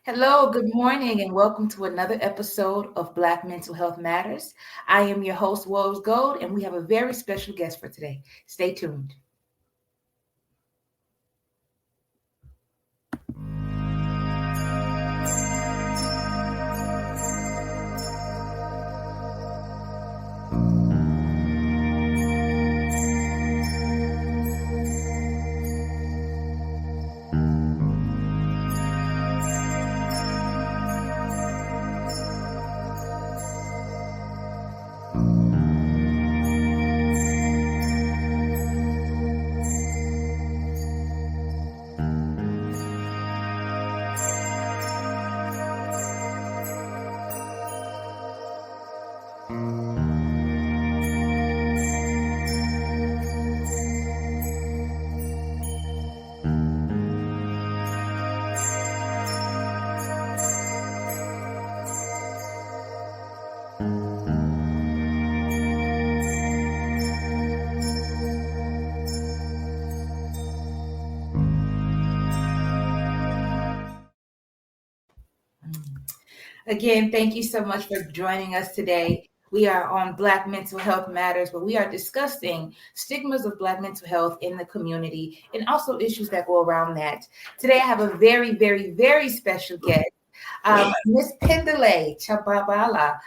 Hello, good morning, and welcome to another episode of Black Mental Health Matters. I am your host, Rose Gold, and we have a very special guest for today. Stay tuned. Again, thank you so much for joining us today. We are on Black Mental Health Matters, where we are discussing stigmas of Black mental health in the community and also issues that go around that. Today, I have a very, very, very special guest. Miss Phindile Tshabalala,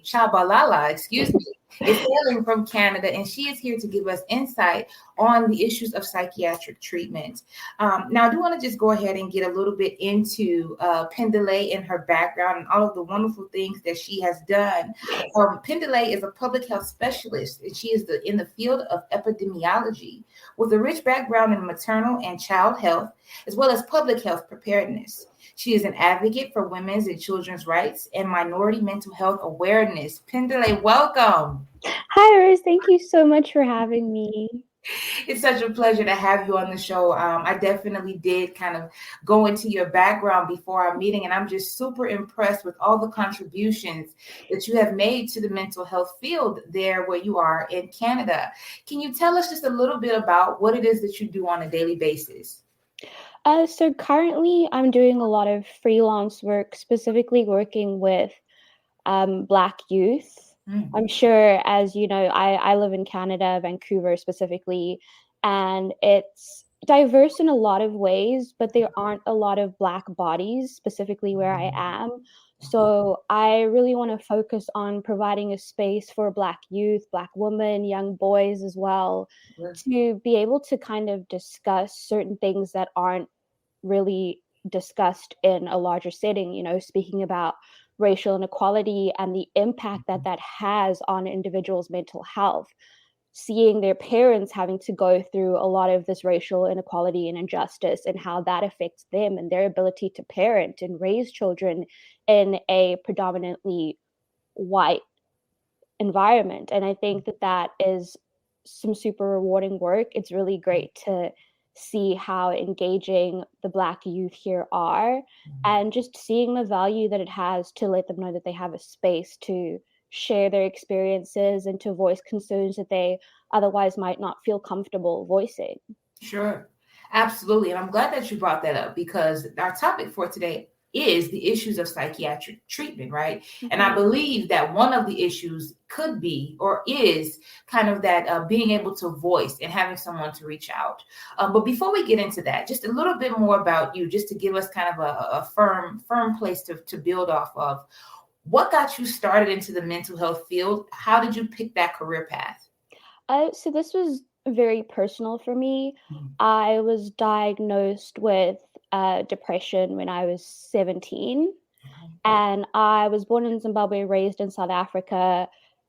Cha-ba-lala, is hailing from Canada, and she is here to give us insight on the issues of psychiatric treatment. Now, I do want to just go ahead and get a little bit into Phindile and her background and all of the wonderful things that she has done. Phindile is a public health specialist, and she is in the field of epidemiology with a rich background in maternal and child health, as well as public health preparedness. She is an advocate for women's and children's rights and minority mental health awareness. Phindile, welcome. Hi, Rose. Thank you so much for having me. It's such a pleasure to have you on the show. I definitely did kind of go into your background before our meeting, and I'm just super impressed with all the contributions that you have made to the mental health field there where you are in Canada. Can you tell us just a little bit about what it is that you do on a daily basis? So currently, I'm doing a lot of freelance work, specifically working with Black youth. I'm sure, as you know, I live in Canada, Vancouver specifically, and it's diverse in a lot of ways, but there aren't a lot of Black bodies, specifically where I am. So I really want to focus on providing a space for Black youth, Black women, young boys as well, to be able to kind of discuss certain things that aren't really discussed in a larger setting, speaking about racial inequality and the impact that that has on individuals' mental health, seeing their parents having to go through a lot of this racial inequality and injustice and how that affects them and their ability to parent and raise children in a predominantly white environment. And I think that that is some super rewarding work. It's really great to see how engaging the Black youth here are, and just seeing the value that it has to let them know that they have a space to share their experiences and to voice concerns that they otherwise might not feel comfortable voicing. Sure, absolutely. And I'm glad that you brought that up because our topic for today is the issues of psychiatric treatment, right? And I believe that one of the issues could be or is kind of that being able to voice and having someone to reach out. But before we get into that, just a little bit more about you, just to give us kind of a firm place to build off of. What got you started into the mental health field? How did you pick that career path? So this was very personal for me. I was diagnosed with depression when I was 17, and I was born in Zimbabwe, raised in South Africa,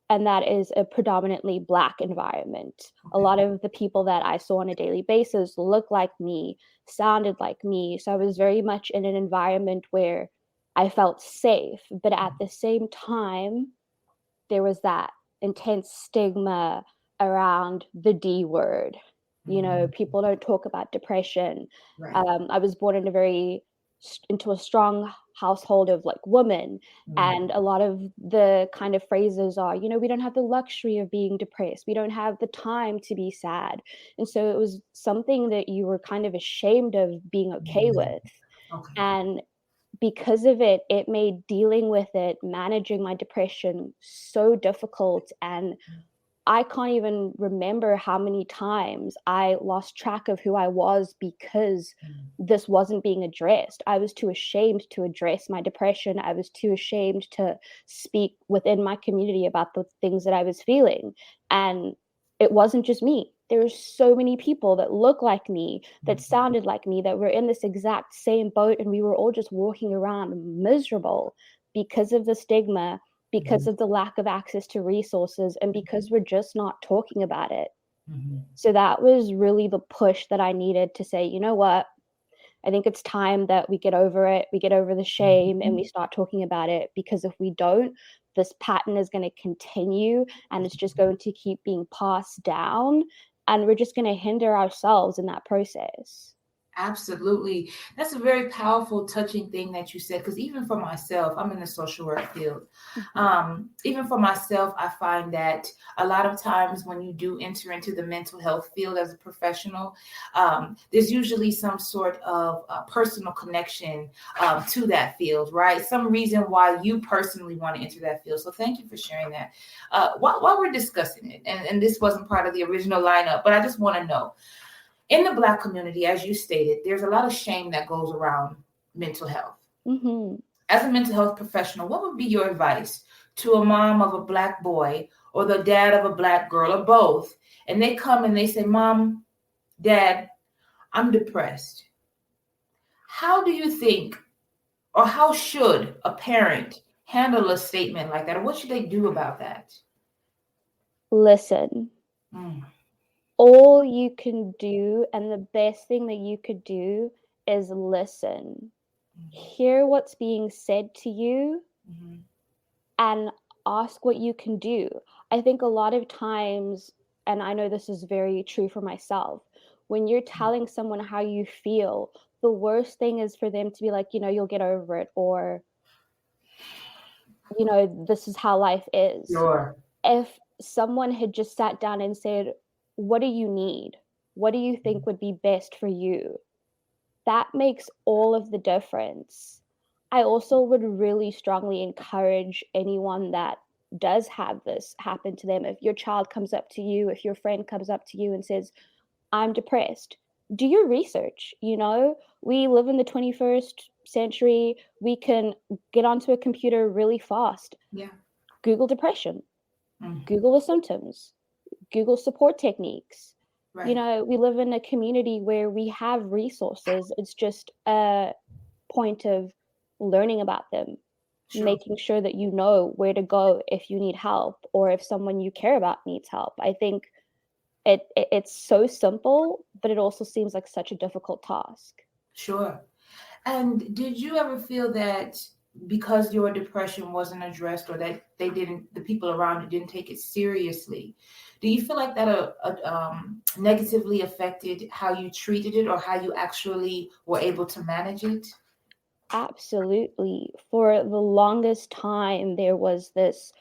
and that is a predominantly Black environment. A lot of the people that I saw on a daily basis looked like me, sounded like me, so I was very much in an environment where I felt safe, but at the same time, there was that intense stigma around the D word. People don't talk about depression. Right. I was born into a strong household of like women, and a lot of the kind of phrases are, we don't have the luxury of being depressed. We don't have the time to be sad. And so it was something that you were kind of ashamed of being okay with. Okay. And because of it, it made dealing with it, managing my depression so difficult. And I can't even remember how many times I lost track of who I was because this wasn't being addressed. I was too ashamed to address my depression. I was too ashamed to speak within my community about the things that I was feeling. And it wasn't just me. There were so many people that looked like me, that sounded like me, that were in this exact same boat. And we were all just walking around miserable because of the stigma, because of the lack of access to resources, and because we're just not talking about it. So that was really the push that I needed to say, you know what? I think it's time that we get over it, we get over the shame, and we start talking about it, because if we don't, this pattern is going to continue and it's just going to keep being passed down, and we're just going to hinder ourselves in that process. Absolutely. That's a very powerful, touching thing that you said, because even for myself, I'm in the social work field. Even for myself, I find that a lot of times when you do enter into the mental health field as a professional, there's usually some sort of personal connection to that field, right? Some reason why you personally want to enter that field. So thank you for sharing that. While we're discussing it, and this wasn't part of the original lineup, but I just want to know, in the Black community, as you stated, there's a lot of shame that goes around mental health. As a mental health professional, what would be your advice to a mom of a Black boy or the dad of a Black girl or both? And they come and they say, Mom, Dad, I'm depressed. How do you think, or how should a parent handle a statement like that? Or what should they do about that? Listen. All you can do, and the best thing that you could do, is listen. Hear what's being said to you and ask what you can do. I think a lot of times, and I know this is very true for myself, when you're telling someone how you feel, the worst thing is for them to be like, you'll get over it, or, this is how life is. Sure. If someone had just sat down and said, what do you need? What do you think would be best for you? That makes all of the difference. I also would really strongly encourage anyone that does have this happen to them. If your child comes up to you, if your friend comes up to you and says, I'm depressed, do your research. We live in the 21st century. We can get onto a computer really fast. Yeah. Google depression. Google the symptoms. Google support techniques. Right. We live in a community where we have resources. It's just a point of learning about them, making sure that you know where to go if you need help, or if someone you care about needs help. I think it's so simple, but it also seems like such a difficult task. Sure. And did you ever feel that because your depression wasn't addressed, or that the people around you didn't take it seriously, do you feel like that negatively affected how you treated it or how you actually were able to manage it? Absolutely. For the longest time, there was this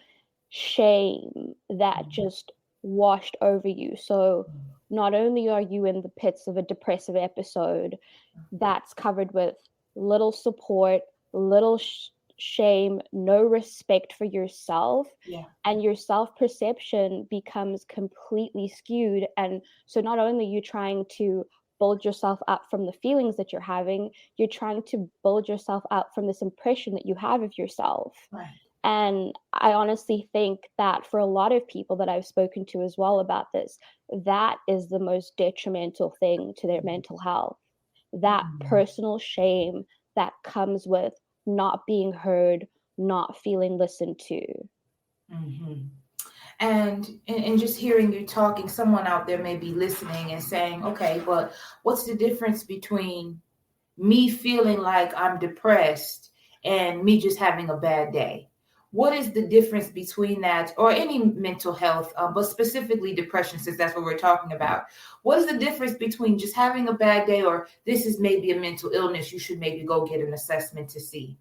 shame that just washed over you. So not only are you in the pits of a depressive episode that's covered with little support, little shame, no respect for yourself, and your self-perception becomes completely skewed. And so not only are you trying to build yourself up from the feelings that you're having, you're trying to build yourself up from this impression that you have of yourself. Right. And I honestly think that for a lot of people that I've spoken to as well about this, that is the most detrimental thing to their mental health. That personal shame that comes with not being heard, not feeling listened to. And just hearing you talking, someone out there may be listening and saying, okay, but what's the difference between me feeling like I'm depressed and me just having a bad day? What is the difference between that, or any mental health, but specifically depression, since that's what we're talking about? What is the difference between just having a bad day, or this is maybe a mental illness, you should maybe go get an assessment to see?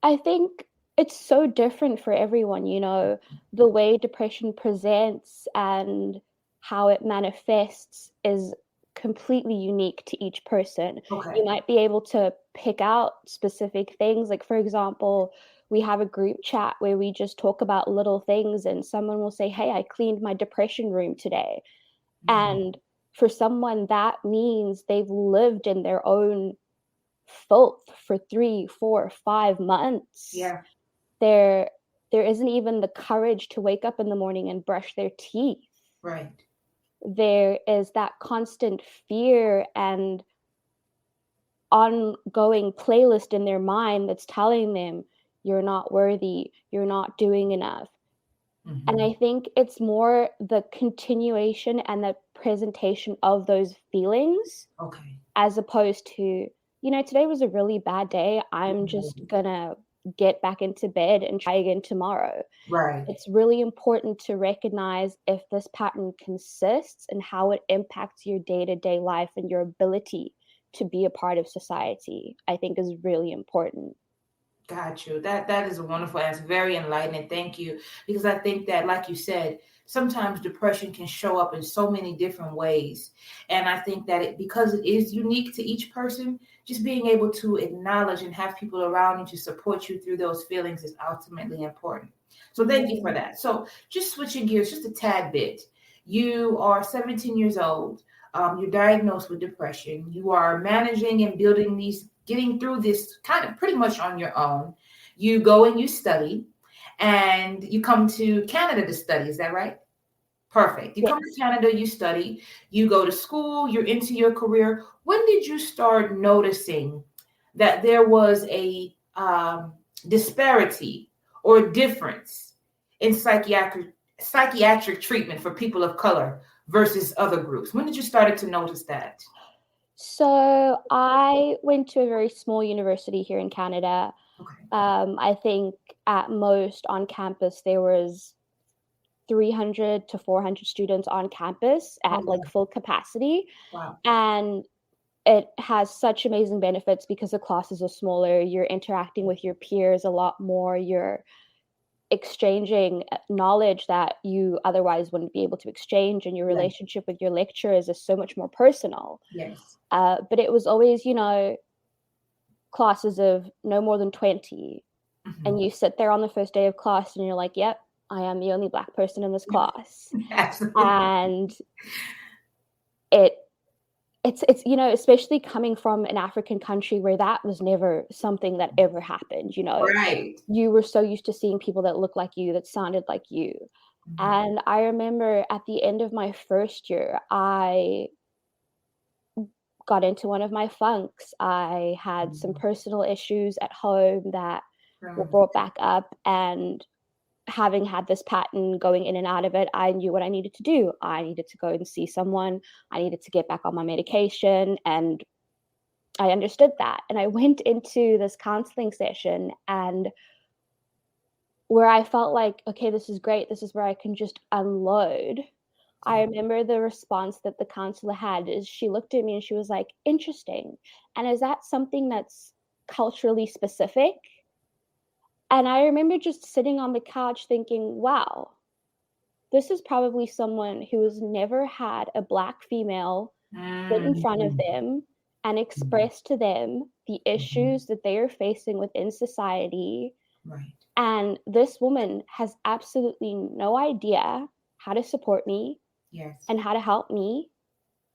I think it's so different for everyone, the way depression presents and how it manifests is completely unique to each person. Okay. You might be able to pick out specific things. Like, for example, we have a group chat where we just talk about little things, and someone will say, "Hey, I cleaned my depression room today." And for someone, that means they've lived in their own filth for 3, 4, 5 months. Yeah. There isn't even the courage to wake up in the morning and brush their teeth. Right. There is that constant fear and ongoing playlist in their mind that's telling them, "You're not worthy, you're not doing enough." And I think it's more the continuation and the presentation of those feelings Okay. as opposed to, "Today was a really bad day. I'm just gonna get back into bed and try again tomorrow." Right. It's really important to recognize if this pattern consists and how it impacts your day-to-day life and your ability to be a part of society, I think is really important. Got you. That is a wonderful answer. Very enlightening. Thank you. Because I think that, like you said, sometimes depression can show up in so many different ways. And I think that because it is unique to each person, just being able to acknowledge and have people around you to support you through those feelings is ultimately important. So thank you for that. So just switching gears just a tad bit. You are 17 years old. You're diagnosed with depression. You are managing and getting through this kind of pretty much on your own. You go and you study, and you come to Canada to study. Is that right? Perfect. You come to Canada, you study, you go to school, you're into your career. When did you start noticing that there was a disparity or difference in psychiatric treatment for people of color versus other groups? When did you start to notice that? So I went to a very small university here in Canada. Okay. I think at most on campus there was 300 to 400 students on campus at like full capacity. Wow. And it has such amazing benefits because the classes are smaller. You're interacting with your peers a lot more. You're exchanging knowledge that you otherwise wouldn't be able to exchange, and your relationship with your lecturers is so much more personal. Yes. But it was always, classes of no more than 20. And you sit there on the first day of class and you're like, yep, I am the only Black person in this class. Absolutely. And it's especially coming from an African country where that was never something that ever happened. Right. You were so used to seeing people that looked like you, that sounded like you. And I remember at the end of my first year, I got into one of my funks. I had some personal issues at home that were brought back up, and having had this pattern going in and out of it, I knew what I needed to do. I needed to go and see someone. I needed to get back on my medication, and I understood that. And I went into this counseling session, and where I felt like, okay, this is great. This is where I can just unload. I remember the response that the counselor had is she looked at me and she was like, interesting. And is that something that's culturally specific? And I remember just sitting on the couch thinking, wow, this is probably someone who has never had a Black female sit in front of them and express to them the issues that they are facing within society. Right. And this woman has absolutely no idea how to support me and how to help me,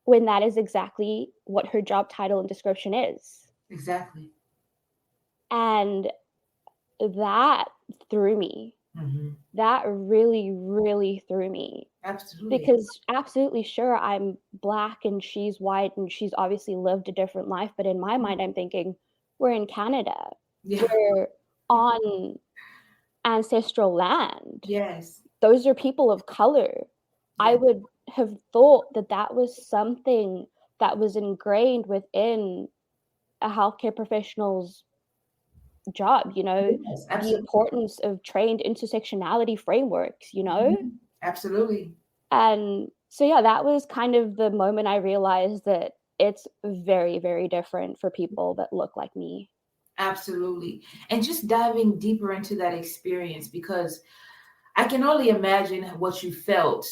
when that is exactly what her job title and description is. Exactly. And that threw me. That really, really threw me. Absolutely. Because absolutely sure, I'm Black and she's white and she's obviously lived a different life. But in my mind, I'm thinking, we're in Canada. Yeah. We're on ancestral land. Yes. Those are people of color. I would have thought that that was something that was ingrained within a healthcare professional's job, Yes, the importance of trained intersectionality frameworks, Absolutely. And so, yeah, that was kind of the moment I realized that it's very, very different for people that look like me. Absolutely. And just diving deeper into that experience, because I can only imagine what you felt,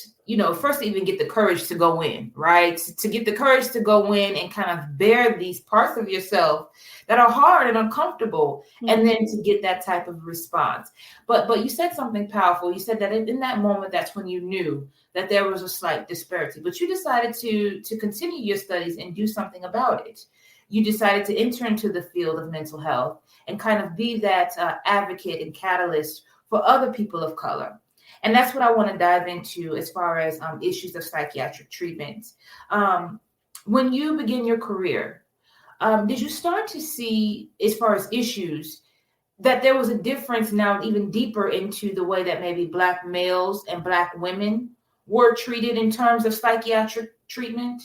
first to even get the courage to go in, right? To get the courage to go in and kind of bear these parts of yourself that are hard and uncomfortable, and then to get that type of response. But you said something powerful. You said that in that moment, that's when you knew that there was a slight disparity, but you decided to continue your studies and do something about it. You decided to enter into the field of mental health and kind of be that advocate and catalyst for other people of color. And that's what I want to dive into as far as issues of psychiatric treatment. When you begin your career, did you start to see, as far as issues, that there was a difference now even deeper into the way that maybe Black males and Black women were treated in terms of psychiatric treatment?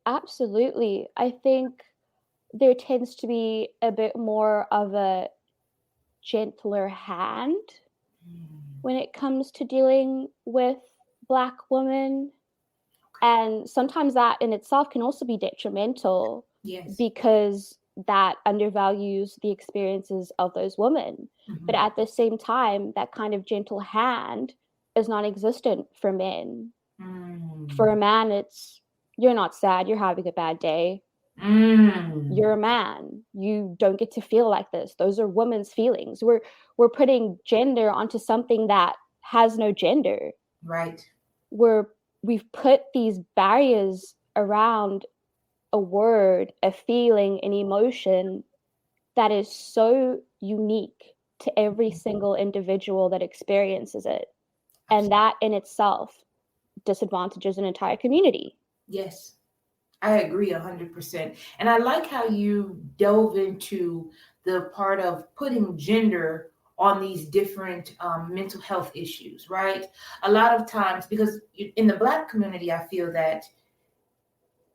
Absolutely. I think there tends to be a bit more of a gentler hand when it comes to dealing with Black women. And sometimes that in itself can also be detrimental, Yes. because that undervalues the experiences of those women. But at the same time, that kind of gentle hand is non-existent for men. For a man, it's, you're not sad, you're having a bad day. You're a man. You don't get to feel like this. Those are women's feelings. We're putting gender onto something that has no gender. Right. We've put these barriers around a word, a feeling, an emotion that is so unique to every single individual that experiences it. And that in itself disadvantages an entire community. Yes, I agree 100%. And I like how you delve into the part of putting gender on these different mental health issues, right? A lot of times, because in the Black community, I feel that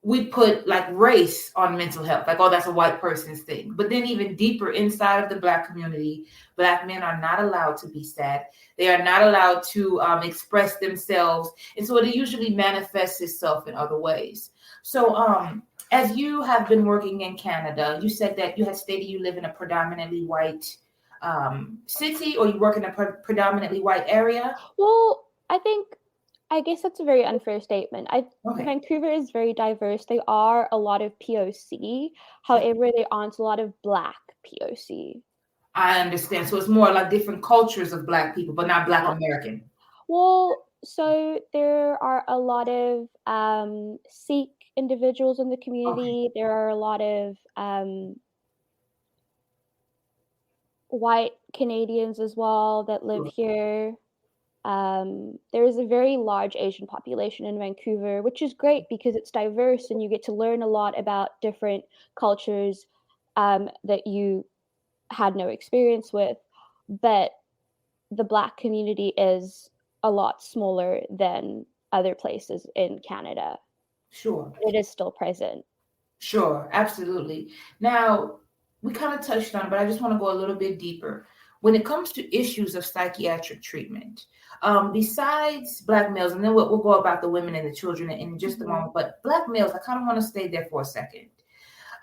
we put like race on mental health, like, oh, that's a white person's thing. But then even deeper inside of the Black community, Black men are not allowed to be sad. They are not allowed to express themselves. And so it usually manifests itself in other ways. So as you have been working in Canada, you said that you had stated you live in a predominantly white city, or you work in a predominantly white area? Well, I guess that's a very unfair statement. Okay. Vancouver is very diverse. There are a lot of POC. However, there aren't a lot of Black POC. I understand. So it's more like different cultures of Black people, but not Black American. Well, so there are a lot of Sikh individuals in the community. Okay. There are a lot of white Canadians as well that live here. There is a very large Asian population in Vancouver, which is great because it's diverse and you get to learn a lot about different cultures that you had no experience with. But the Black community is a lot smaller than other places in Canada. Sure. It is still present. Sure, absolutely. Now, we kind of touched on it, but I just want to go a little bit deeper. When it comes to issues of psychiatric treatment, besides Black males, and then we'll go about the women and the children in just a moment, but Black males, I kind of want to stay there for a second.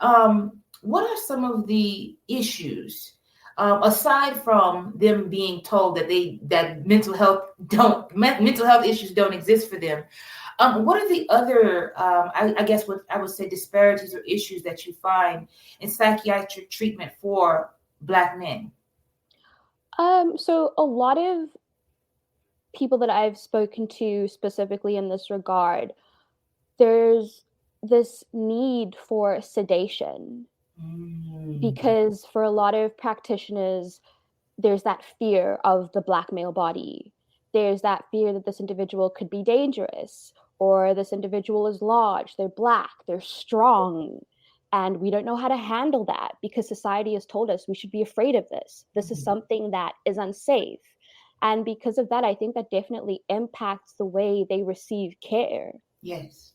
What are some of the issues, aside from them being told that mental health issues don't exist for them? What are the other, I guess what I would say, disparities or issues that you find in psychiatric treatment for Black men? So a lot of people that I've spoken to specifically in this regard, there's this need for sedation because for a lot of practitioners, there's that fear of the Black male body. There's that fear that this individual could be dangerous, or this individual is large, they're Black, they're strong, and we don't know how to handle that because society has told us we should be afraid of this. This is something that is unsafe. And because of that, I think that definitely impacts the way they receive care. Yes.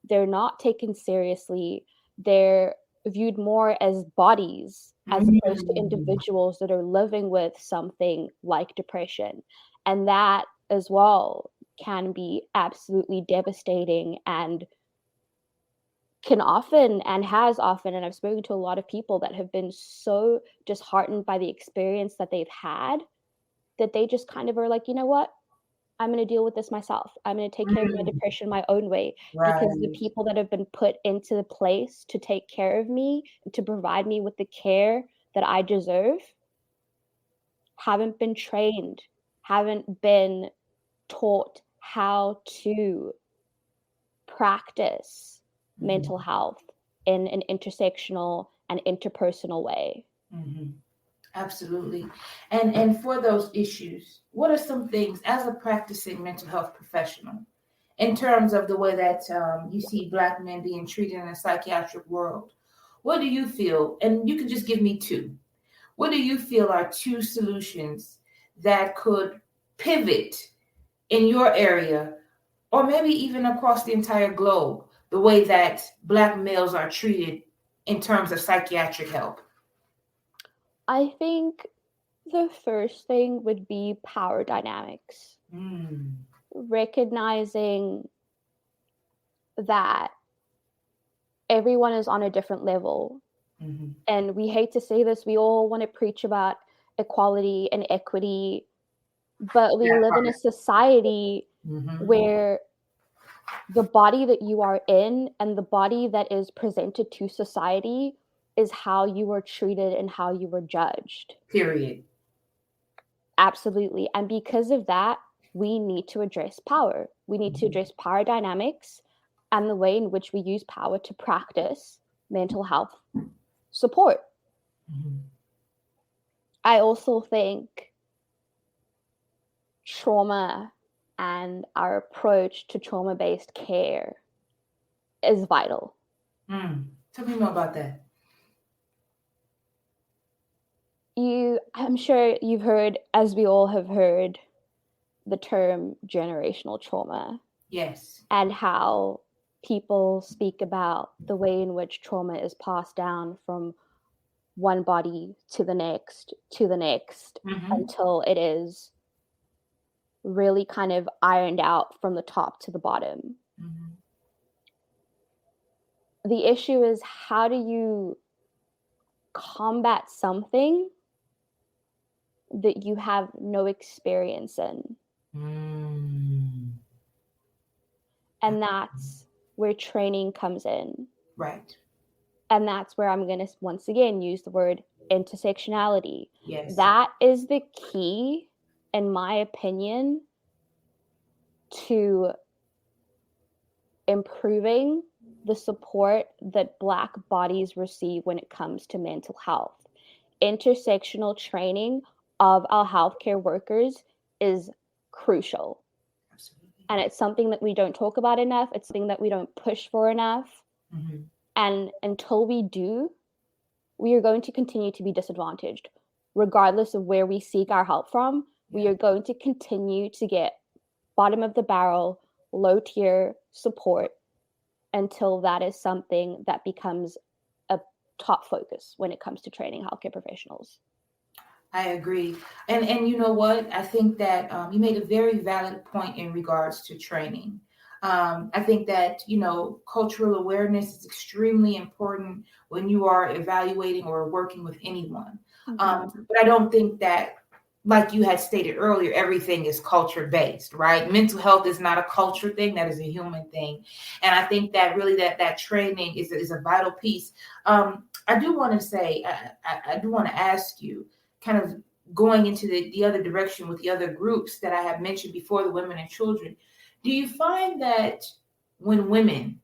They're not taken seriously. They're viewed more as bodies as opposed to individuals that are living with something like depression. And that as well can be absolutely devastating and can often and has often, and I've spoken to a lot of people that have been so disheartened by the experience that they've had, that they just kind of are like, you know what? I'm going to deal with this myself. I'm going to take care of my depression my own way, because the people that have been put into the place to take care of me, to provide me with the care that I deserve, haven't been trained, haven't been taught how to practice mental health in an intersectional and interpersonal way. Absolutely. And for those issues, what are some things as a practicing mental health professional, in terms of the way that you see Black men being treated in the psychiatric world? What do you feel? And you can just give me two. What do you feel are two solutions that could pivot in your area, or maybe even across the entire globe, the way that Black males are treated in terms of psychiatric help? I think the first thing would be power dynamics. Recognizing that everyone is on a different level. And we hate to say this, we all want to preach about equality and equity, but we live in a society where the body that you are in and the body that is presented to society is how you are treated and how you are judged. Period. Absolutely. And because of that, we need to address power. We need to address power dynamics and the way in which we use power to practice mental health support. I also think trauma and our approach to trauma-based care is vital. Tell me more about that. I'm sure you've heard, as we all have heard, the term generational trauma. Yes. And how people speak about the way in which trauma is passed down from one body to the next, until it is really kind of ironed out from the top to the bottom. The issue is, how do you combat something that you have no experience in? And that's where training comes in. Right. And that's where I'm going to once again use the word intersectionality. Yes. That is the key, in my opinion, to improving the support that Black bodies receive when it comes to mental health. Intersectional training of our healthcare workers is crucial. Absolutely. And it's something that we don't talk about enough. It's something that we don't push for enough. And until we do, we are going to continue to be disadvantaged. Regardless of where we seek our help from, we are going to continue to get bottom of the barrel, low tier support until that is something that becomes a top focus when it comes to training healthcare professionals. I agree. And you know what? I think that you made a very valid point in regards to training. I think that, cultural awareness is extremely important when you are evaluating or working with anyone. But I don't think that, like you had stated earlier, everything is culture-based, right? Mental health is not a culture thing. That is a human thing. And I think that really that training is a vital piece. I do want to say, I do want to ask you, kind of going into the other direction with the other groups that I have mentioned before, the women and children. Do you find that when women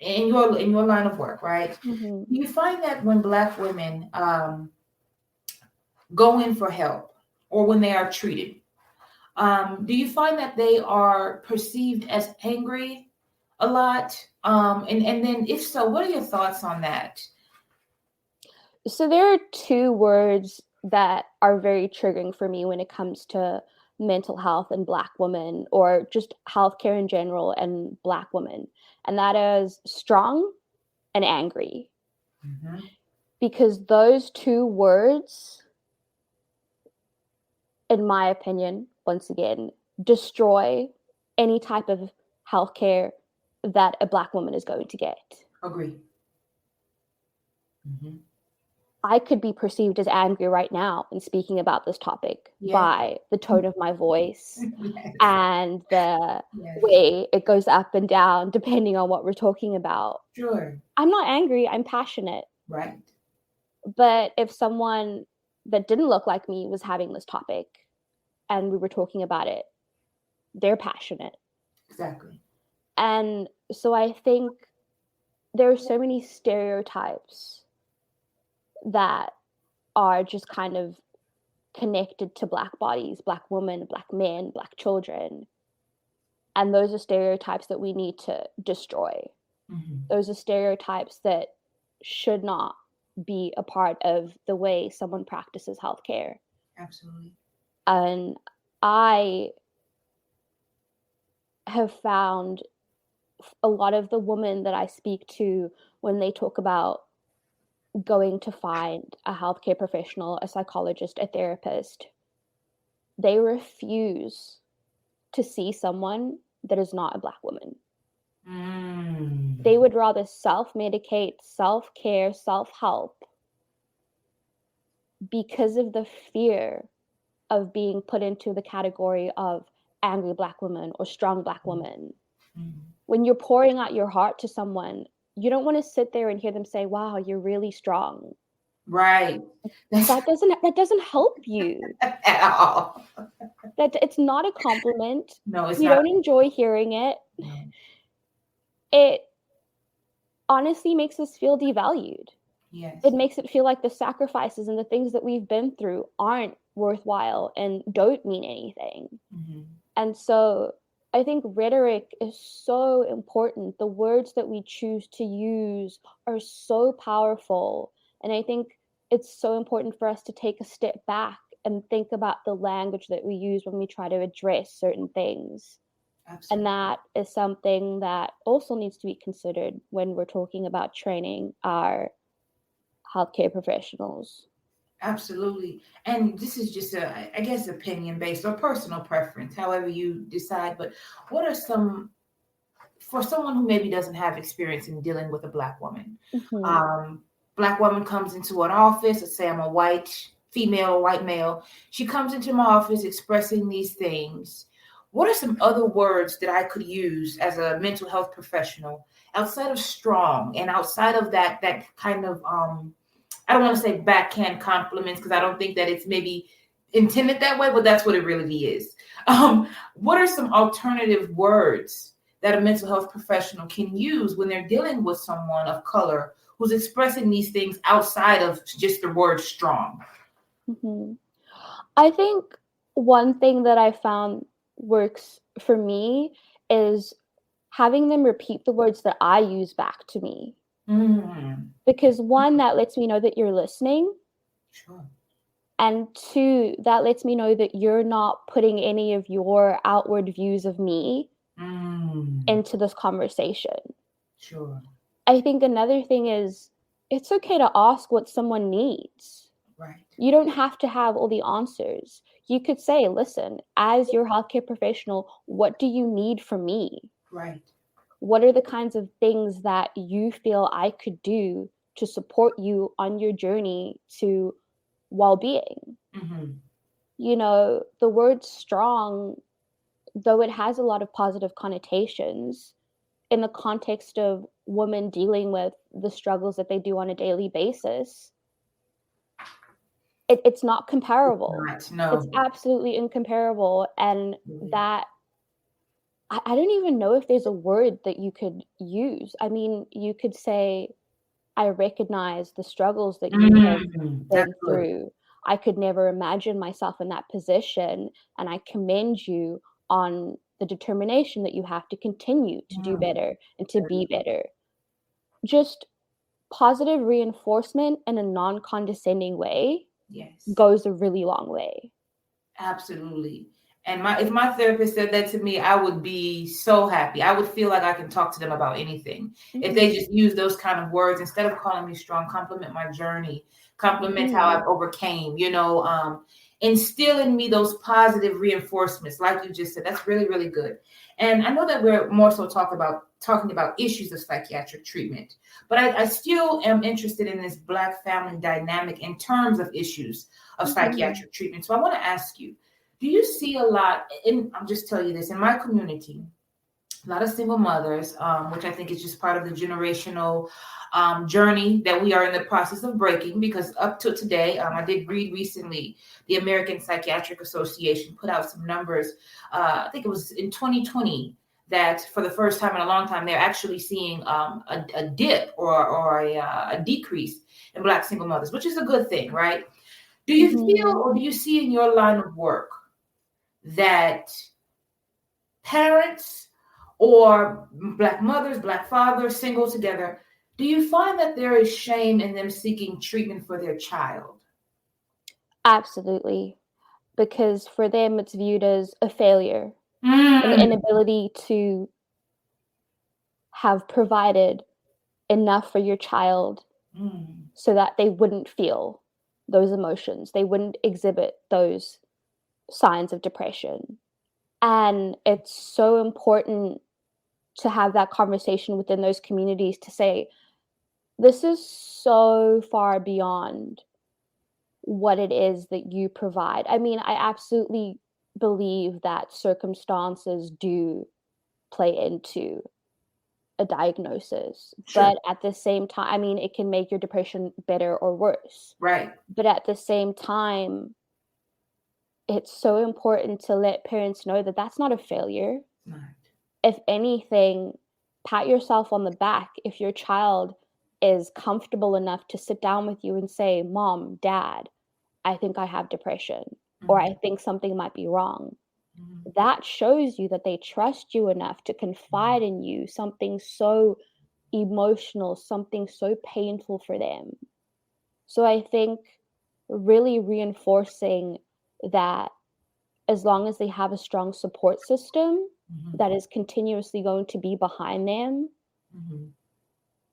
in your line of work, right? Do you find that when Black women go in for help or when they are treated, do you find that they are perceived as angry a lot? And then if so, what are your thoughts on that? So there are two words that are very triggering for me when it comes to mental health and Black women, or just healthcare in general and Black women. And that is strong and angry. Because those two words, in my opinion, once again, destroy any type of healthcare that a Black woman is going to get. Agree. I could be perceived as angry right now in speaking about this topic by the tone of my voice and the way it goes up and down depending on what we're talking about. Sure. I'm not angry, I'm passionate. Right. But if someone that didn't look like me was having this topic and we were talking about it, they're passionate. Exactly. And so I think there are so many stereotypes that are just kind of connected to Black bodies, Black women, Black men, Black children. And those are stereotypes that we need to destroy. Mm-hmm. Those are stereotypes that should not be a part of the way someone practices healthcare. Absolutely. And I have found a lot of the women that I speak to when they talk about going to find a healthcare professional, a psychologist, a therapist, they refuse to see someone that is not a Black woman. They would rather self-medicate, self-care, self-help because of the fear of being put into the category of angry Black woman or strong Black woman. When you're pouring out your heart to someone, you don't want to sit there and hear them say, wow, you're really strong. Right. That doesn't help you at all. That it's not a compliment. No, it's you not. Don't enjoy hearing it. No. It honestly makes us feel devalued. Yes. It makes it feel like the sacrifices and the things that we've been through aren't worthwhile and don't mean anything. Mm-hmm. And so I think rhetoric is so important. The words that we choose to use are so powerful. And I think it's so important for us to take a step back and think about the language that we use when we try to address certain things. Absolutely. And that is something that also needs to be considered when we're talking about training our healthcare professionals. Absolutely. And this is just I guess, opinion-based or personal preference, however you decide. But what are some, for someone who maybe doesn't have experience in dealing with a Black woman, Black woman comes into an office, let's say I'm a white female or white male, she comes into my office expressing these things. What are some other words that I could use as a mental health professional outside of strong and outside of that kind of, I don't want to say backhand compliments because I don't think that it's maybe intended that way, but that's what it really is. What are some alternative words that a mental health professional can use when they're dealing with someone of color who's expressing these things outside of just the word strong? Mm-hmm. I think one thing that I found works for me is having them repeat the words that I use back to me. Mm-hmm. Because one, that lets me know that you're listening. Sure. And two, that lets me know that you're not putting any of your outward views of me into this conversation. Sure. I think another thing is it's okay to ask what someone needs. Right. You don't have to have all the answers. You could say, listen, as your healthcare professional, what do you need from me? Right. What are the kinds of things that you feel I could do to support you on your journey to well-being? Mm-hmm. You know, the word strong, though it has a lot of positive connotations, in the context of women dealing with the struggles that they do on a daily basis, it's not comparable. It's not, no. It's absolutely incomparable. And that, I don't even know if there's a word that you could use. I mean, you could say, I recognize the struggles that you have been through. I could never imagine myself in that position. And I commend you on the determination that you have to continue to do better and to be better. Just positive reinforcement in a non-condescending way goes a really long way. Absolutely. And if my therapist said that to me, I would be so happy. I would feel like I can talk to them about anything. Mm-hmm. If they just use those kind of words, instead of calling me strong, compliment my journey, compliment how I've overcame, instill in me those positive reinforcements, like you just said. That's really, really good. And I know that we're more so talking about issues of psychiatric treatment, but I still am interested in this Black family dynamic in terms of issues of psychiatric treatment. So I want to ask you, do you see a lot, and I'll just tell you this, in my community, a lot of single mothers, which I think is just part of the generational journey that we are in the process of breaking, because up to today, I did read recently, the American Psychiatric Association put out some numbers, I think it was in 2020, that for the first time in a long time, they're actually seeing a dip or a decrease in Black single mothers, which is a good thing, right? Do you feel, or do you see in your line of work that parents or Black mothers, Black fathers, single together, do you find that there is shame in them seeking treatment for their child? Absolutely. Because for them, it's viewed as a failure, an inability to have provided enough for your child so that they wouldn't feel those emotions. They wouldn't exhibit those signs of depression. And it's so important to have that conversation within those communities to say, this is so far beyond what it is that you provide. I mean, I absolutely believe that circumstances do play into a diagnosis, but at the same time, I mean, it can make your depression better or worse. Right. But at the same time, it's so important to let parents know that that's not a failure. Right. If anything, pat yourself on the back if your child is comfortable enough to sit down with you and say, Mom, Dad, I think I have depression, or I think something might be wrong. That shows you that they trust you enough to confide in you something so emotional, something so painful for them. So I think really reinforcing that as long as they have a strong support system that is continuously going to be behind them,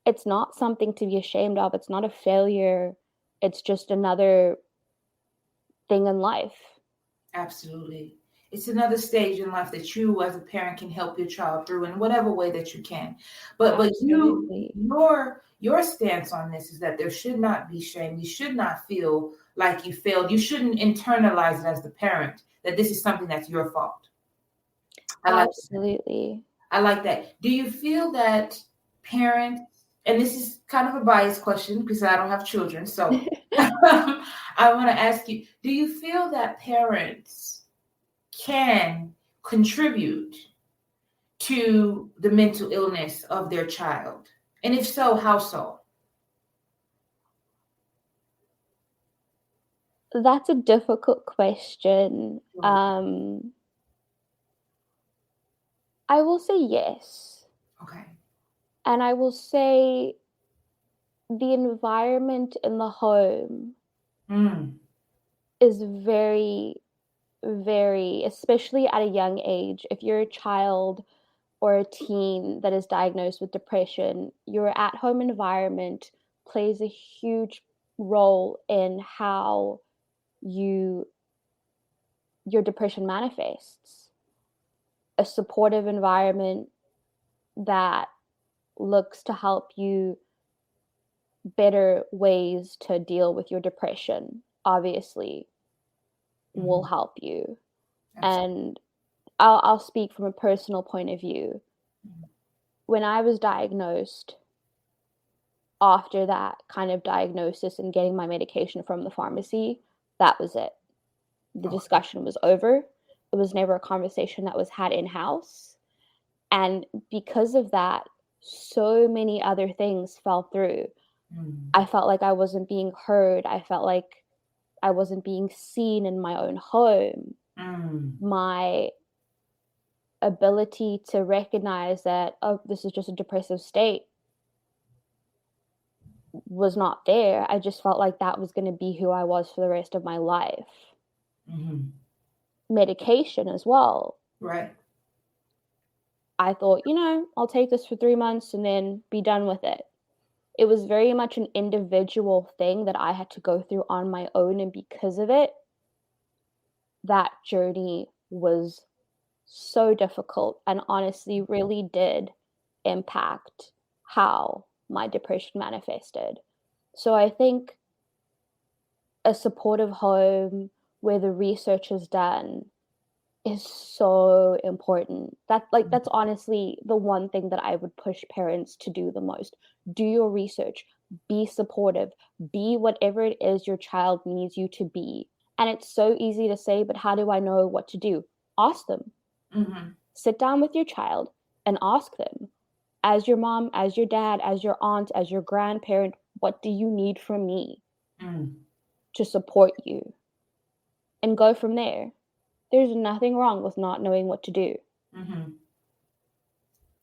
it's not something to be ashamed of. It's not a failure. It's just another thing in life. Absolutely. It's another stage in life that you as a parent can help your child through in whatever way that you can. But your stance on this is that there should not be shame. You should not feel like you failed. You shouldn't internalize it as the parent that this is something that's your fault. Absolutely. I like that. Do you feel that parents, and this is kind of a biased question because I don't have children, so I want to ask you, do you feel that parents can contribute to the mental illness of their child? And if so, how so? That's a difficult question. I will say yes. Okay. And I will say the environment in the home is very, very, especially at a young age, if you're a child or a teen that is diagnosed with depression, your at-home environment plays a huge role in how your depression manifests. A supportive environment that looks to help you better ways to deal with your depression, obviously, will help you. Absolutely. And I'll speak from a personal point of view. When I was diagnosed, after that kind of diagnosis and getting my medication from the pharmacy, that was it. The discussion was over. It was never a conversation that was had in-house. And because of that, so many other things fell through. I felt like I wasn't being heard. I felt like I wasn't being seen in my own home. My ability to recognize that, oh, this is just a depressive state was not there. I just felt like that was going to be who I was for the rest of my life. Medication as well. Right. I thought, I'll take this for 3 months and then be done with it. It was very much an individual thing that I had to go through on my own, and because of it, that journey was so difficult and honestly really did impact how my depression manifested. So I think a supportive home where the research is done is so important. That's honestly the one thing that I would push parents to do the most. Do your research, be supportive, be whatever it is your child needs you to be. And it's so easy to say, but how do I know what to do? Ask them. Mm-hmm. Sit down with your child and ask them, as your mom, as your dad, as your aunt, as your grandparent, what do you need from me to support you? And go from there. There's nothing wrong with not knowing what to do. Mm-hmm.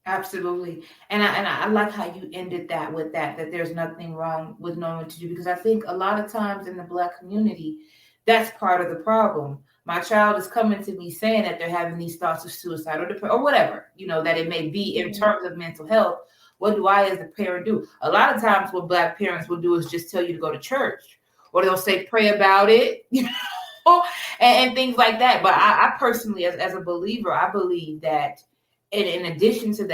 Absolutely. And I like how you ended that with that there's nothing wrong with knowing what to do, because I think a lot of times in the Black community, that's part of the problem. My child is coming to me saying that they're having these thoughts of suicide or whatever, that it may be in terms of mental health. What do I as a parent do? A lot of times what Black parents will do is just tell you to go to church, or they'll say, pray about it, and things like that. But I personally, as a believer, I believe that in addition to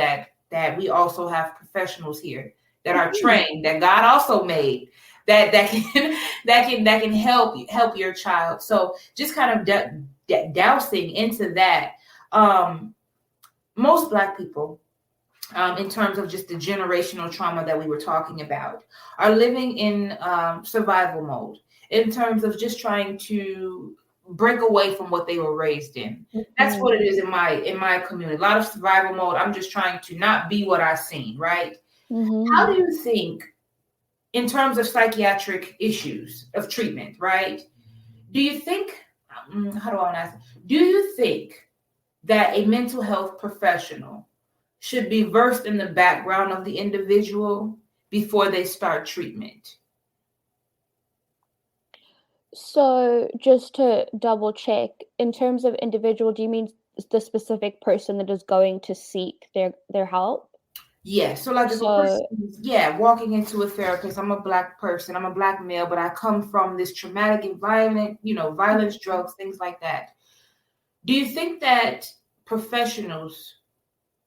that we also have professionals here that are trained, that God also made, that can that can help your child. So just kind of dousing into that. Most Black people, in terms of just the generational trauma that we were talking about, are living in survival mode in terms of just trying to break away from what they were raised in. That's what it is in my community. A lot of survival mode. I'm just trying to not be what I've seen, right? How do you think, in terms of psychiatric issues of treatment, right? Do you think, how do I want to ask? Do you think that a mental health professional should be versed in the background of the individual before they start treatment? So just to double check, in terms of individual, do you mean the specific person that is going to seek their help? Yeah. So like if a person, walking into a therapist, I'm a Black person, I'm a Black male, but I come from this traumatic environment, violence, drugs, things like that. Do you think that professionals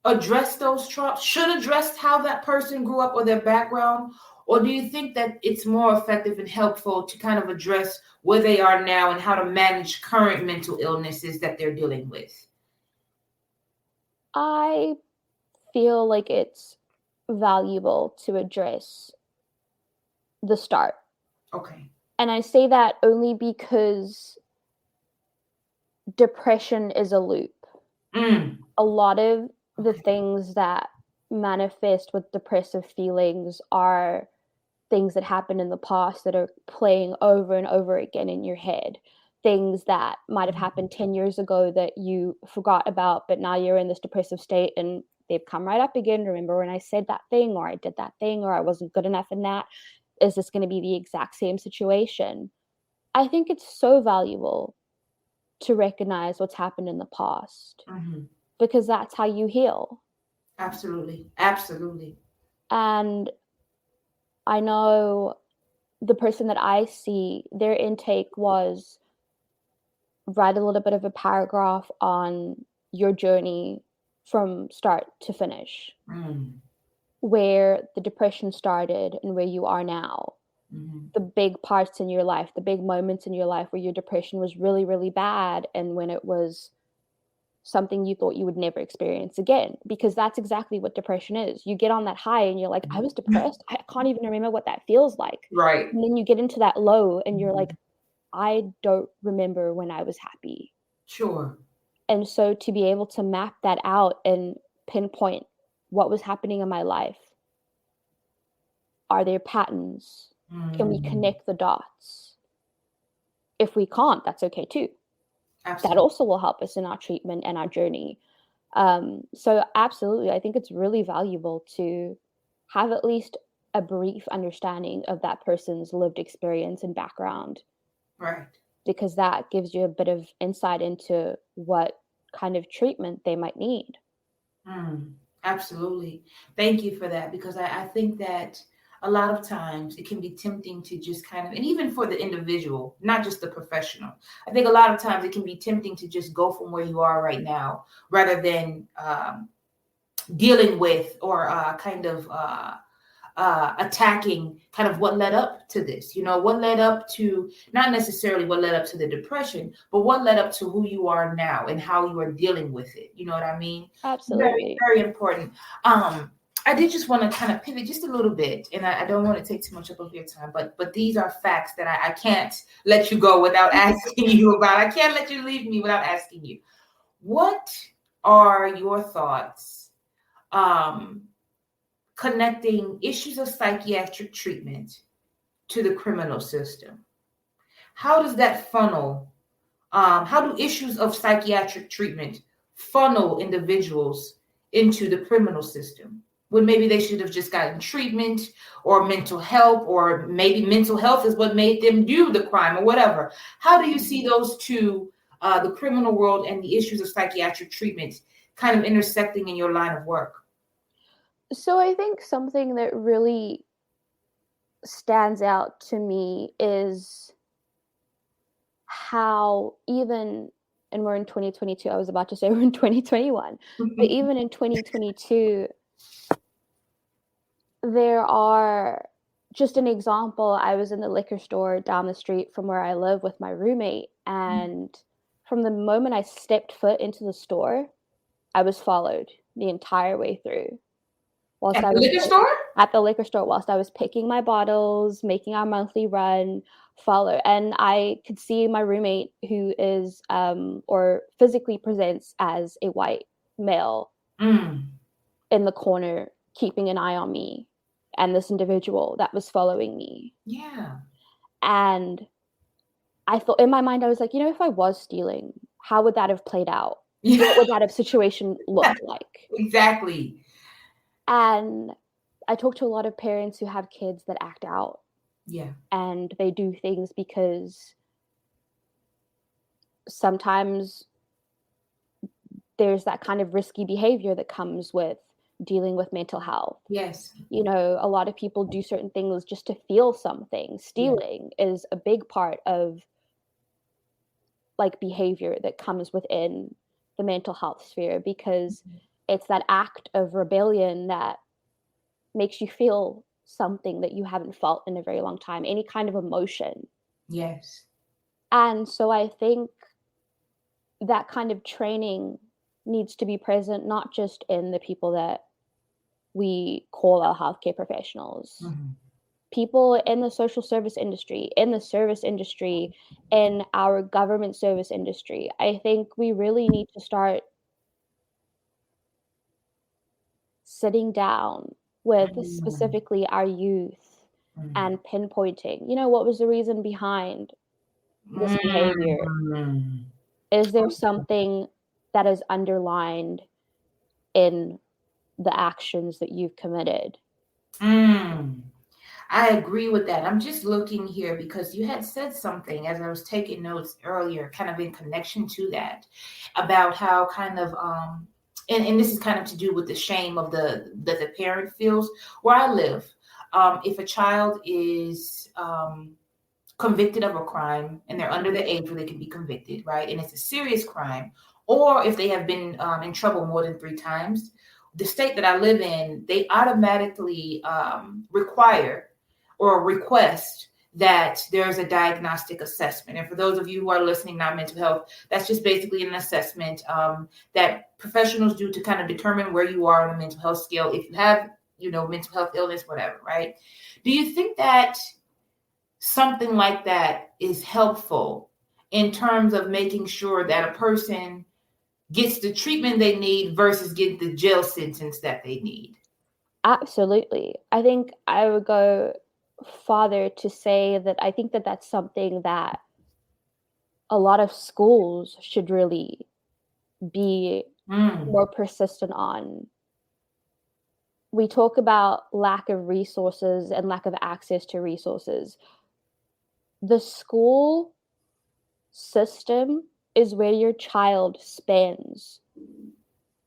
address those traumas, should address how that person grew up or their background? Or do you think that it's more effective and helpful to kind of address where they are now and how to manage current mental illnesses that they're dealing with? I feel like it's valuable to address the start. Okay. And I say that only because depression is a loop. A lot of the things that manifest with depressive feelings are things that happened in the past that are playing over and over again in your head. Things that might have happened 10 years ago that you forgot about, but now you're in this depressive state and they've come right up again. Remember when I said that thing, or I did that thing, or I wasn't good enough in that? Is this going to be the exact same situation? I think it's so valuable to recognize what's happened in the past, because that's how you heal. Absolutely. Absolutely. And I know the person that I see, their intake was write a little bit of a paragraph on your journey from start to finish, where the depression started and where you are now. The big parts in your life, the big moments in your life where your depression was really, really bad, and when it was something you thought you would never experience again, because that's exactly what depression is. You get on that high and you're like, I was depressed. I can't even remember what that feels like. Right. And then you get into that low and you're like, I don't remember when I was happy. Sure. And so to be able to map that out and pinpoint what was happening in my life, are there patterns? Can we connect the dots? If we can't, that's okay too. Absolutely. That also will help us in our treatment and our journey. So absolutely, I think it's really valuable to have at least a brief understanding of that person's lived experience and background. Right. Because that gives you a bit of insight into what kind of treatment they might need. Absolutely. Thank you for that, because I think that a lot of times it can be tempting to just kind of, and even for the individual, not just the professional, I think a lot of times it can be tempting to just go from where you are right now rather than dealing with or attacking kind of what led up to this, what led up to, not necessarily what led up to the depression, but what led up to who you are now and how you are dealing with it. You know what I mean? Absolutely. Very, very important. I did just want to kind of pivot just a little bit, and I don't want to take too much up of your time, but these are facts that I can't let you go without asking you about. I can't let you leave me without asking you. What are your thoughts connecting issues of psychiatric treatment to the criminal system? How does that funnel? How do issues of psychiatric treatment funnel individuals into the criminal system, when maybe they should have just gotten treatment or mental help, or maybe mental health is what made them do the crime or whatever? How do you see those two, the criminal world and the issues of psychiatric treatment, kind of intersecting in your line of work? So I think something that really stands out to me is how even, and we're in 2022, I was about to say we're in 2021, but even in 2022, there are, just an example, I was in the liquor store down the street from where I live with my roommate, and from the moment I stepped foot into the store, I was followed the entire way through. At the liquor store? At the liquor store, whilst I was picking my bottles, making our monthly run, follow. And I could see my roommate, who is or physically presents as a white male, in the corner, keeping an eye on me and this individual that was following me. Yeah. And I thought, in my mind, I was like, if I was stealing, how would that have played out? What would that have situation looked like? Exactly. And I talk to a lot of parents who have kids that act out. Yeah. And they do things because sometimes there's that kind of risky behavior that comes with dealing with mental health. Yes. A lot of people do certain things just to feel something. Stealing is a big part of behavior that comes within the mental health sphere, because it's that act of rebellion that makes you feel something that you haven't felt in a very long time, any kind of emotion. Yes. And so I think that kind of training needs to be present, not just in the people that we call our healthcare professionals, people in the social service industry, in the service industry, in our government service industry. I think we really need to start sitting down with specifically our youth and pinpointing, what was the reason behind this behavior? Is there something that is underlined in the actions that you've committed? I agree with that. I'm just looking here because you had said something as I was taking notes earlier, kind of in connection to that, about how kind of and this is kind of to do with the shame of that the parent feels. Where I live, if a child is convicted of a crime and they're under the age where they can be convicted, right? And it's a serious crime, or if they have been in trouble more than 3 times, the state that I live in, they automatically require or request that there's a diagnostic assessment. And for those of you who are listening, not mental health, that's just basically an assessment that professionals do to kind of determine where you are on the mental health scale, if you have, mental health illness, whatever, right? Do you think that something like that is helpful in terms of making sure that a person gets the treatment they need versus get the jail sentence that they need? Absolutely. I think I would go farther to say that I think that that's something that a lot of schools should really be more persistent on. We talk about lack of resources and lack of access to resources. The school system is where your child spends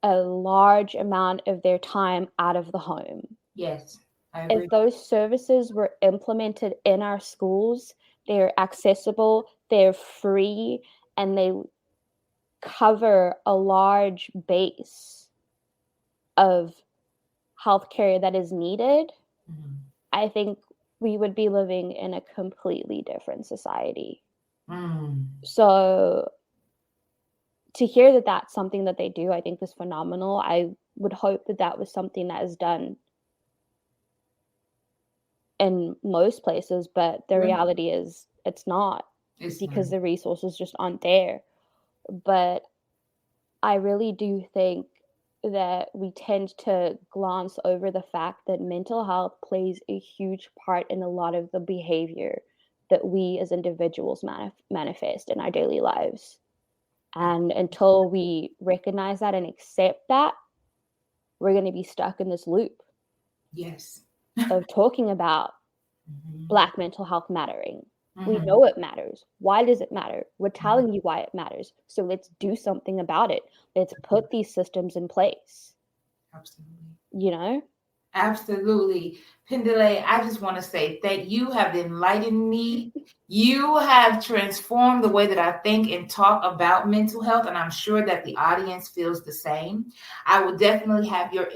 a large amount of their time out of the home. Yes. If those services were implemented in our schools, they're accessible, they're free, and they cover a large base of healthcare that is needed, I think we would be living in a completely different society. So to hear that that's something that they do, I think is phenomenal. I would hope that that was something that is done in most places, but the reality is it's not, because the resources just aren't there. But I really do think that we tend to glance over the fact that mental health plays a huge part in a lot of the behavior that we as individuals manifest in our daily lives. And until we recognize that and accept that, we're going to be stuck in this loop. Yes. Of talking about Black mental health mattering. We know it matters. Why does it matter? We're telling you why it matters. So let's do something about it. Let's put these systems in place. Absolutely. You know? Absolutely. Phindile, I just want to say that you have enlightened me. You have transformed the way that I think and talk about mental health, and I'm sure that the audience feels the same. I will definitely have your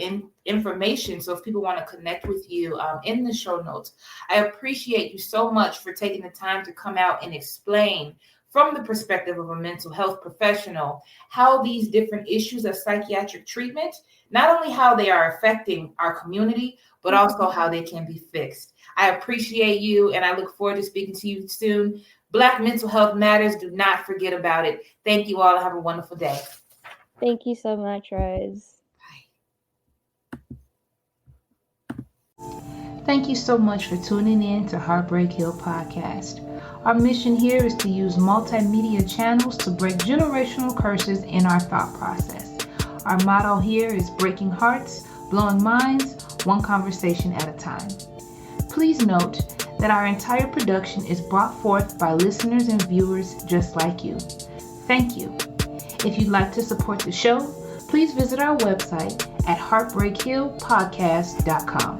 information, so if people want to connect with you in the show notes. I appreciate you so much for taking the time to come out and explain from the perspective of a mental health professional how these different issues of psychiatric treatment, not only how they are affecting our community, but also how they can be fixed. I appreciate you, and I look forward to speaking to you soon. Black mental health matters. Do not forget about it. Thank you all. Have a wonderful day. Thank you so much, Rose. Thank you so much for tuning in to Heartbreak Hill Podcast. Our mission here is to use multimedia channels to break generational curses in our thought process. Our motto here is breaking hearts, blowing minds, one conversation at a time. Please note that our entire production is brought forth by listeners and viewers just like you. Thank you. If you'd like to support the show, please visit our website at heartbreakhillpodcast.com.